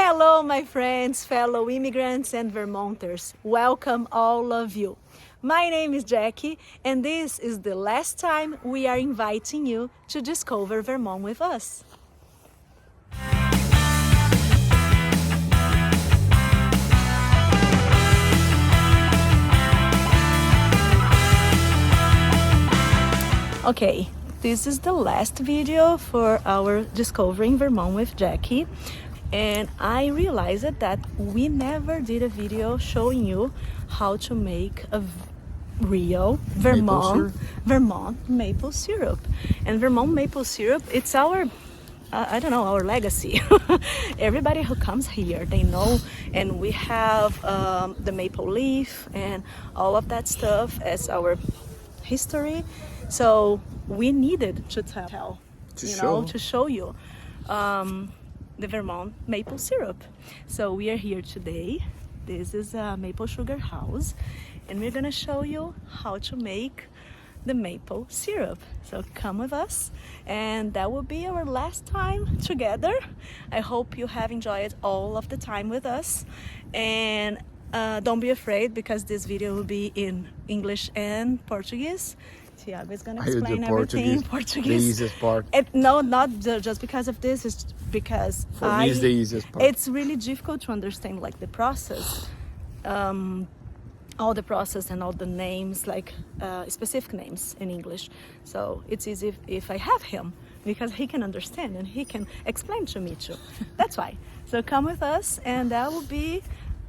Hello, my friends, fellow immigrants and Vermonters. Welcome, all of you. My name is Jackie, and this is the last time we are inviting you to discover Vermont with us. Okay, this is the last video for our Discovering Vermont with Jackie. And I realized that we never did a video showing you how to make a real Vermont maple syrup. And Vermont maple syrup, it's our, our legacy. Everybody who comes here, they know. And we have the maple leaf and all of that stuff as our history. So we needed to show you the Vermont maple syrup. So we are here today. This is a maple sugar house, and we're gonna show you how to make the maple syrup. So come with us, and that will be our last time together. I hope you have enjoyed all of the time with us, and don't be afraid, because this video will be in English and Portuguese. Tiago is gonna explain everything. Portuguese. The easiest part. No, not just because of this. It's because for me, it's the easiest part. It's really difficult to understand, like, the process, all the process and all the names, like specific names in English. So it's easy if I have him, because he can understand and he can explain to me too. That's why. So come with us, and that will be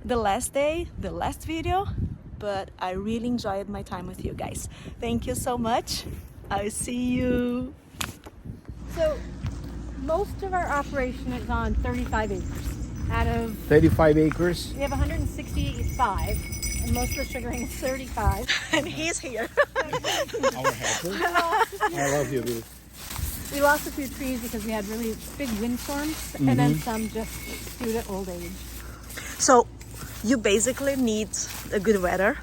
the last day, the last video. But I really enjoyed my time with you guys. Thank you so much. I'll see you. So most of our operation is on 35 acres. Out of 35 acres? We have 165, and most of the sugaring is 35. And he's here. Our helper. I love you, dude. We lost a few trees because we had really big windstorms, and then some just due to old age. So you basically need a good weather,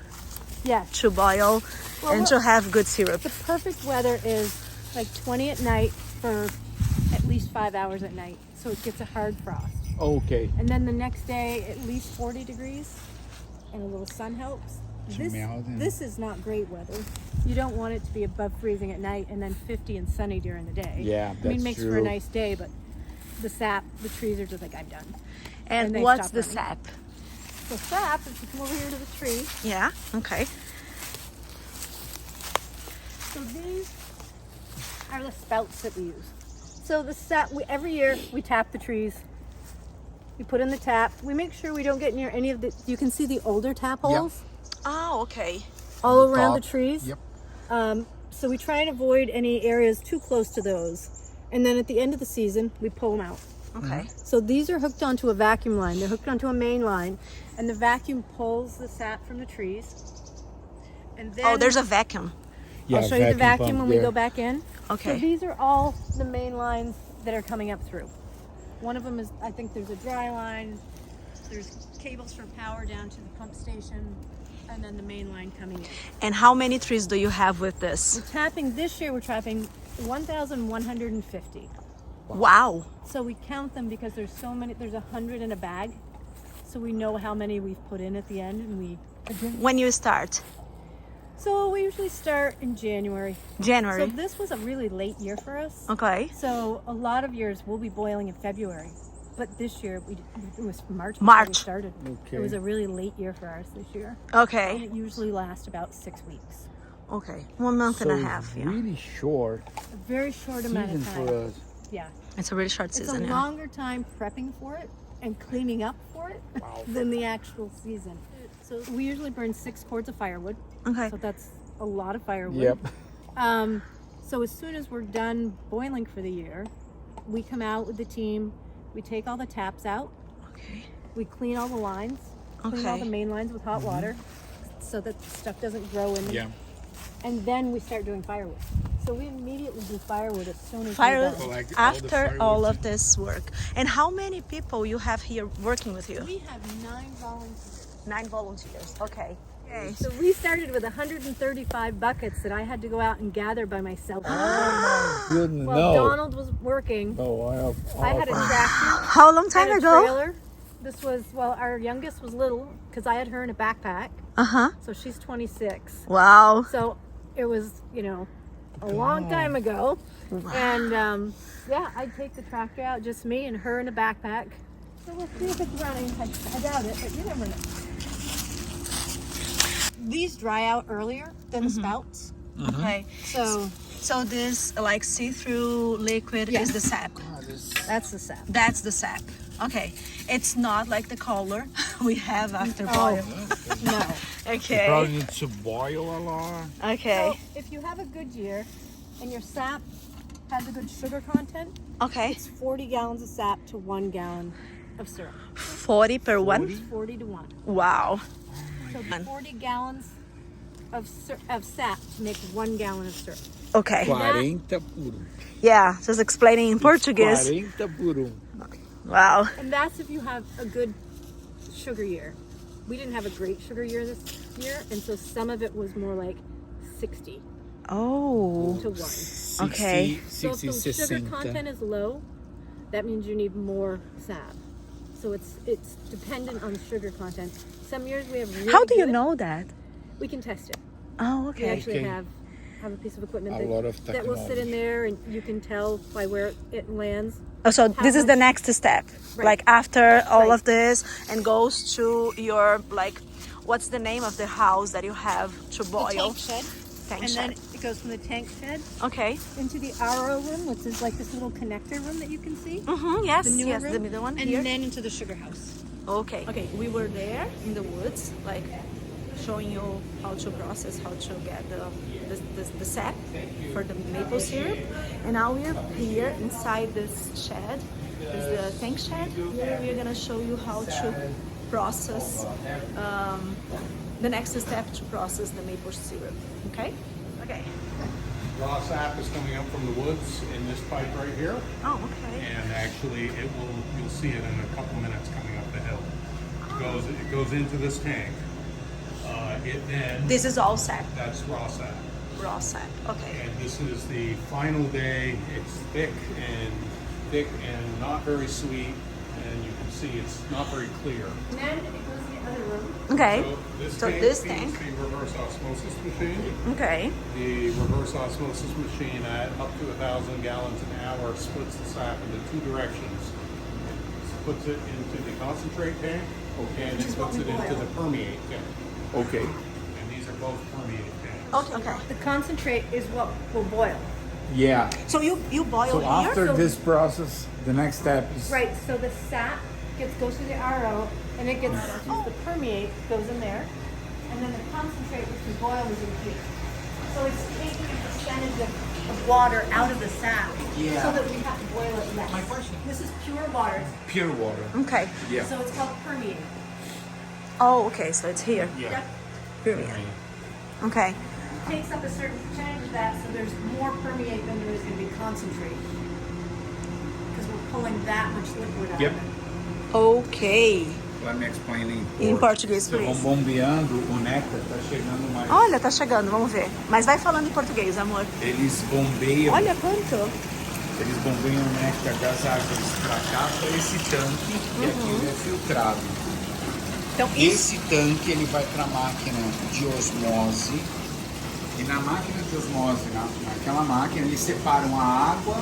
to boil, and to have good syrup. The perfect weather is like 20 at night for at least 5 hours at night, so it gets a hard frost. Okay. And then the next day, at least 40 degrees, and a little sun helps. This is not great weather. You don't want it to be above freezing at night and then 50 and sunny during the day. Yeah, that's I mean, it makes true. for a nice day, but the sap, the trees are just like, I'm done. And they what's stop the running. sap? The sap, if you come over here to the tree. Yeah, okay. So these are the spouts that we use. So the sap, every year we tap the trees. We put in the tap. We make sure we don't get near any of the, you can see the older tap holes Oh, okay. all the around the top. trees. Yep. So we try and avoid any areas too close to those. And then at the end of the season, we pull them out. Okay. So these are hooked onto a vacuum line. They're hooked onto a main line, and the vacuum pulls the sap from the trees. And then There's a vacuum. Yeah, I'll show you the vacuum pump when we there. go back in. Okay. So these are all the main lines that are coming up through. One of them is, I think there's a dry line. There's cables for power down to the pump station, and then the main line coming in. And how many trees do you have with this? We're tapping, this year we're tapping 1,150. Wow. So we count them because there's so many, there's 100 in a bag. So we know how many we've put in at the end, and we When you start? So we usually start in January. January. So this was a really late year for us. Okay. So a lot of years we'll be boiling in February, but this year it was March. before March. We started. Okay. It was a really late year for ours this year. And Okay. it usually lasts about 6 weeks. Okay. 1 month and a half. It's Yeah. really short A very short amount season of time. for us. Yeah. It's a really short It's season. a Yeah. longer time prepping for it and cleaning up for it than the actual season. So we usually burn 6 cords of firewood. Okay. So that's a lot of firewood. Yep. So as soon as we're done boiling for the year, we come out with the team, we take all the taps out, Okay. we clean all the lines, clean all Okay. the main lines with hot water so that the stuff doesn't grow in them. Yeah. And then we start doing firewood. So we immediately do firewood as soon as Firewood we're done. Like all the after all firewood. of this work. And how many people you have here working with you? We have 9 volunteers. 9 volunteers. Okay. Okay. So we started with 135 buckets that I had to go out and gather by myself. Goodness, Well, no. Donald was working. Oh, I had a tractor. How long I had time a ago? trailer, This was, well, our youngest was little because I had her in a backpack. Uh-huh. So she's 26. Wow. So it was, you know, a long time ago. Wow. And yeah, I'd take the tractor out, just me and her in a backpack. So we'll see if it's running. I doubt it, but you never know. These dry out earlier than the spouts. Okay. So this like see-through liquid is the sap. That's the sap. That's the sap. Okay. It's not like the color we have after boil. No. Okay. Probably need to boil a lot. Okay. So if you have a good year and your sap has a good sugar content, Okay. it's 40 gallons of sap to 1 gallon of syrup. 40 per one? 40 to 1. Wow. So 40 gallons of sap to make 1 gallon of syrup. Okay. 40 por 1. Yeah, just explaining in Portuguese. 40 por 1. Wow. And that's if you have a good sugar year. We didn't have a great sugar year this year, and so some of it was more like 60 Oh. to 1. Okay. So if the 60, sugar 60. content is low, that means you need more sap. So it's dependent on the sugar content. Some years we have really How do you good- know that? We can test it. Oh, We okay. actually Okay. have a piece of equipment A lot of that will sit in technology. there, and you can tell by where it lands. Oh, so this is the next step. Right. Like after all Right. of this and goes to your like what's the name of the house that you have to The boil? tank shed. Tank And then shed. it goes from the tank shed Okay. into the RO room, which is like this little connector room that you can see. Mm-hmm. Yes. The newer Yes. room. The middle one And here. then into the sugar house. Okay. Okay. We were there in the woods, like showing you how to process, how to get the sap for the maple syrup. And now we're here inside this shed. It's the tank shed. Here we're gonna show you how to process the next step to process the maple syrup. Okay? Okay. Raw sap is coming up from the woods in this pipe right here. Oh, okay. And actually you'll see it in a couple minutes coming up the hill. It goes into this tank. This is all sap, That's raw sap. raw sap. Okay. And this is the final day. It's thick and not very sweet. And you can see it's not very clear. And then it goes in the other room. Okay. So this feeds tank. the reverse osmosis machine. Okay. The reverse osmosis machine at up to 1,000 gallons an hour splits the sap into 2 directions. It puts it into the concentrate tank, and it puts it into the permeate tank. Okay. And these are both permeate tanks. Okay. Okay. The concentrate is what will boil. Yeah. So you boil So here? after So- this process, the next step is Right, so the sap goes through the RO, and it gets the permeate, goes in there, and then the concentrate, which we boil, is in here. So it's taking a percentage of water out of the sap, Yeah. so that we have to boil it less. My question. This is pure water, pure water. Okay. Yeah. so it's called permeate. Oh, okay. So it's here. Yeah. Okay. It takes up a certain percentage of that, so there's more permeate than there is going to be concentrate. Because we're pulling that much liquid out Yep. of it. Ok. Let me explain Em português, Vocês vão please. bombeando, o néctar tá chegando mais. Olha, tá chegando, vamos ver. Mas vai falando em português, amor. Eles bombeiam, Olha quanto. eles bombeiam o néctar das águas para cá, para esse tanque, e aquilo é filtrado. Então, isso. Esse tanque ele vai para a máquina de osmose, e na máquina de osmose, naquela máquina, eles separam a água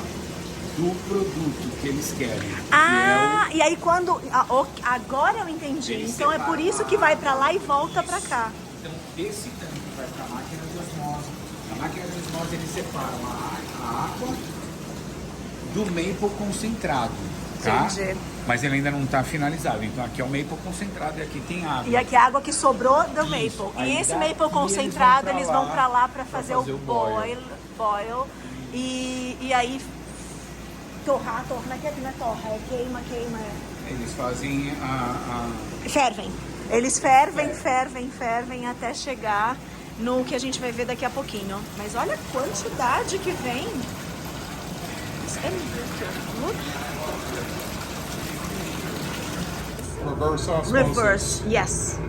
do produto que eles querem. Ah, e aí quando... agora eu entendi. Eles Então é por isso que vai pra lá e volta pra cá. Então, esse tanque vai para a máquina de osmose. Na máquina de osmose, eles separam a água do maple concentrado. Tá? Entendi. Mas ele ainda não está finalizado. Então, aqui é o maple concentrado e aqui tem água. E aqui a água que sobrou do maple. Aí E esse daqui maple concentrado, eles vão pra lá pra pra fazer fazer o o boil. E aí torrar, não é torra, é queima. Eles fazem Fervem. Eles fervem até chegar no que a gente vai ver daqui a pouquinho. Mas olha a quantidade que vem. Isso é muito. Look. Reverse osmosis. Reverse, yes.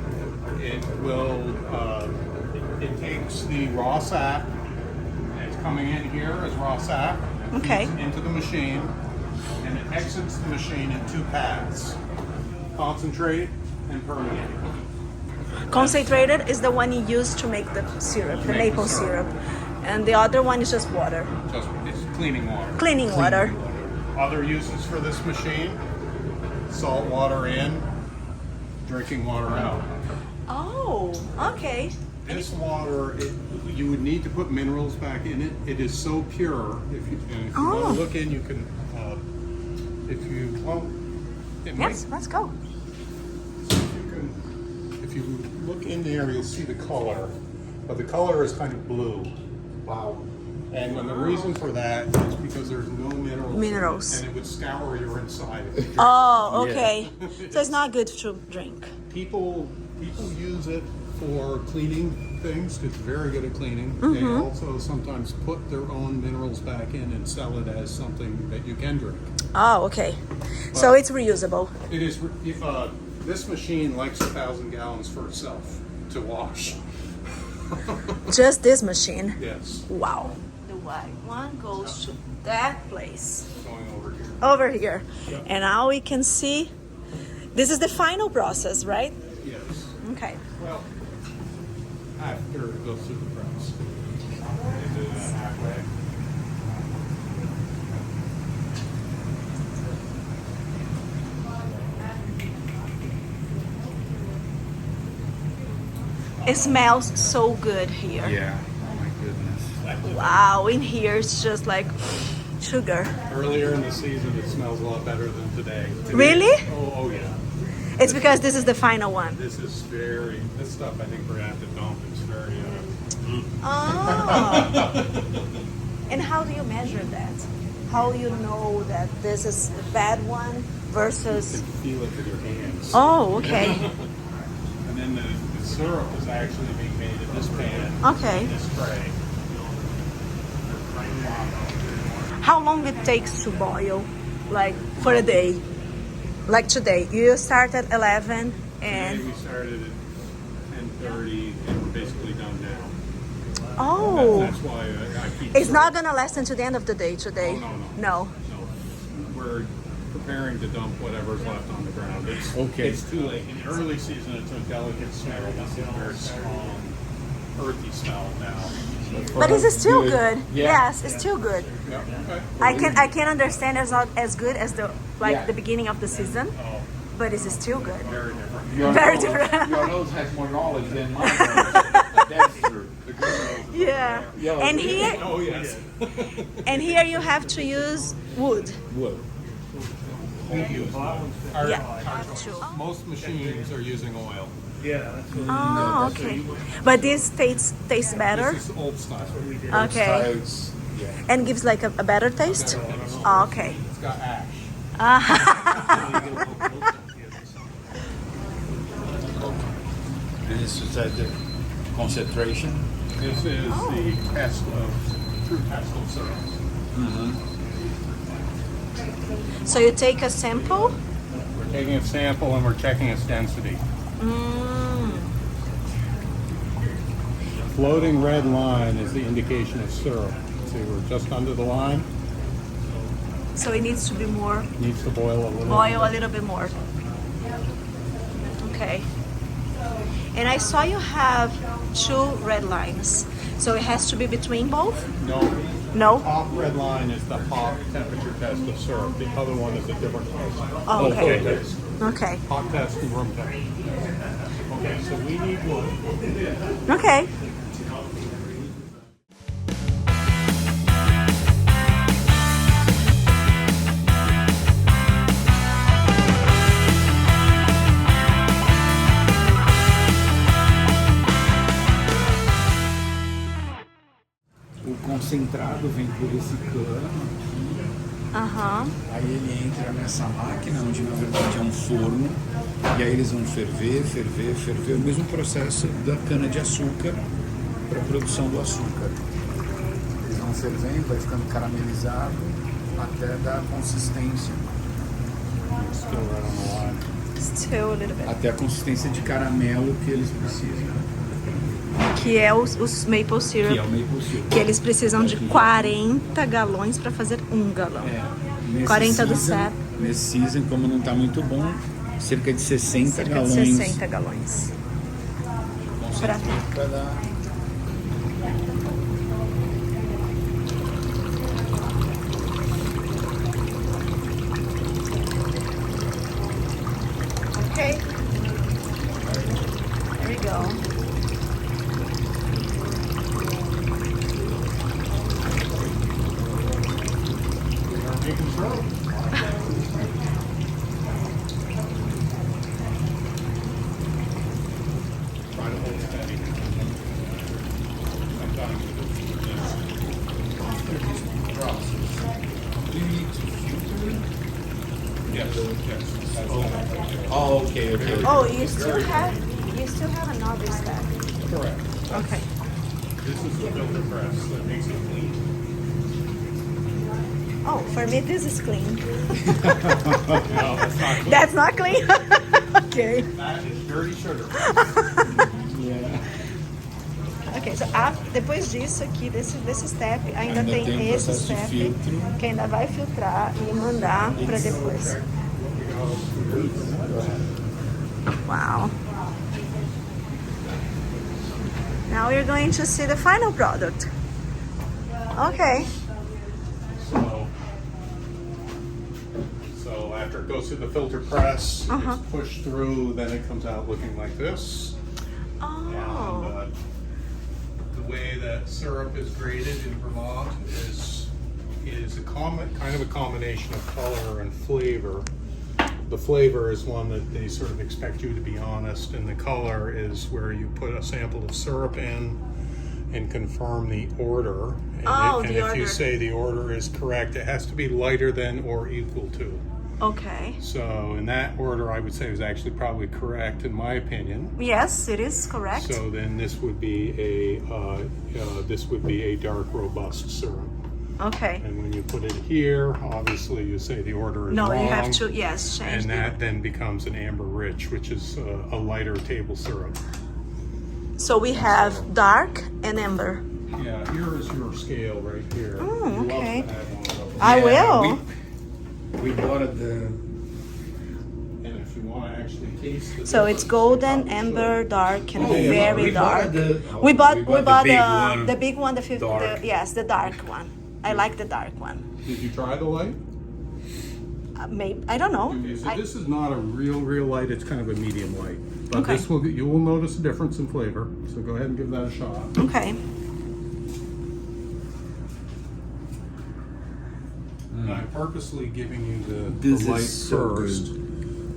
It will, it takes the raw sap, it's coming in here as raw sap. It Okay. feeds into the machine, and it exits the machine in 2 paths. concentrate, and permeate. Concentrated is the one you use to make the syrup, the maple syrup. And the other one is just water. Just it's cleaning water. Cleaning water. Other uses for this machine: salt water in, drinking water out. Oh, okay. This water, you would need to put minerals back in it. It is so pure. If you want to look in, you can. If you Yes, let's go. If you look in there, you'll see the color, but the color is kind of blue. Wow. And the reason for that is because there's no minerals. Minerals. In it, and it would scour your inside. If you drink Oh, okay. So it's not good to drink. People use it for cleaning things. It's very good at cleaning. They also sometimes put their own minerals back in and sell it as something that you can drink. Oh, okay. So it's reusable. It is. This machine likes 1,000 gallons for itself to wash. Just this machine. Yes. Wow. The white one goes to that place. Going over here. Over here. And now we can see, this is the final process, right? Yes. Okay. Well, after it goes through the press. They do that halfway. It smells so good here. Yeah. Oh my goodness. Wow, in here it's just like sugar. Earlier in the season, it smells a lot better than today. Really? Oh yeah. It's because this is the final one. This stuff I think we're gonna have to dump. It's very, Oh. And how do you measure that? How you know that this is the bad one you versus... can feel it with your hands. Oh, okay. And then the syrup is actually being made in this pan. Okay. In this tray. How long it takes to boil, like for a day? Like today, you start at 11 Today and... we started at 10:30 and we're basically done now. Oh, That's why I keep. it's not gonna last until the end of the day today. Oh, no. No. No, we're preparing to dump whatever's left on the ground. It's Okay. It's too late. In the early season, it's a delicate smell. This is a very strong, earthy smell now. But is it still good? Yeah. Yes, it's still good. Yeah. Okay. I can understand it's not as good as the the beginning of the season, Oh, but it's still good. very different. Very different. Your nose has more knowledge than mine. That's true. The good nose is Yeah. Yellow. And here Oh yes. you have to use wood. Wood. Yeah. Most machines are using oil. Oh, okay. But this tastes better. This is old style. Okay. Styles, yeah. And gives like a better taste. Oh, okay. It's got ash. And this is at the concentration. This is the true test of syrup. So you take a sample. We're taking a sample and we're checking its density. Floating red line is the indication of syrup. See, we're just under the line. So it needs to be more, Needs to boil a little. boil a little bit more. Okay. And I saw you have 2 red lines. So it has to be between both? No, No? top red line is the hot temperature test of syrup. The other one is a different test. Oh, okay. Test. Okay. Hot test and room temperature. Okay, so we need wood. Okay. O concentrado vem por esse cano aqui. Aham. Aí ele entra nessa máquina, onde na verdade é um forno. E aí eles vão ferver. O mesmo processo da cana-de-açúcar para a produção do açúcar. Eles vão fervendo, vai ficando caramelizado até dar consistência. Still right on the line. Still a little bit. Até a consistência de caramelo que eles precisam. Que é os maple syrup. Que é o maple syrup. Que eles precisam de 40 galões para fazer 1 galão. Nesse 40 do season- sap. Nesse season, como não está muito bom, cerca de 60 cerca de galões. 60 galões. Concentrado para dar. Okay. There we go. We are making syrup. Try to hold steady. Sometimes it's process. Do you need to filter? Yes, yes. That's Oh, okay, okay. Oh, you still have another step. correct. Okay. This is the filter press that makes it clean. Oh, for me this is clean. No, that's not clean. That's not clean. Okay. That is dirty sugar. Yeah. Ok, so depois disso aqui, desse step, ainda Ainda tem tem o esse processo de step filtro. que ainda vai filtrar e mandar para depois. Wow. Now we're going to see the final product. Okay. So after it goes through the filter press, Uh-huh. it's pushed through, then it comes out looking like this. Oh. And the way that syrup is graded in Vermont is kind of a combination of color and flavor. The flavor is one that they sort of expect you to be honest, and the color is where you put a sample of syrup in and confirm the order. And, Oh, and the if order. you say the order is correct, it has to be lighter than or equal to. Okay. So in that order, I would say is actually probably correct in my opinion. Yes, it is correct. So then this would be a dark, robust syrup. Okay. And when you put it here, obviously you say the order is No, wrong. you have to, yes, change And that then becomes an amber rich, which is a lighter table syrup. So we have dark and amber. Yeah, here is your scale right here. Oh, You'd love okay. to have one of those. I Yeah, will. We bought the. And if you want to actually taste the So it's difference, golden, you probably amber, should. dark, and Oh, yeah, very we dark. bought the- We bought we bought the big one. the big one, Dark. yes, the dark one. I like the dark one. Did you try the light? Maybe I don't know. Okay, so I- this is not a real light. It's kind of a medium light. But Okay. this you will notice a difference in flavor. So go ahead and give that a shot. okay. I'm purposely giving you This the is light so first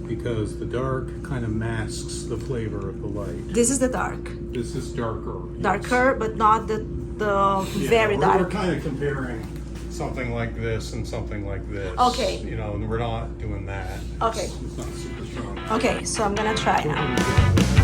because the dark kind of masks the flavor of the light. This is the dark, This is darker. yes. darker, but not the Yeah, very we're dark. kind of comparing something like this and something like this. Okay. You know, and we're not doing that. Okay. It's not super strong. Okay, so I'm gonna try now.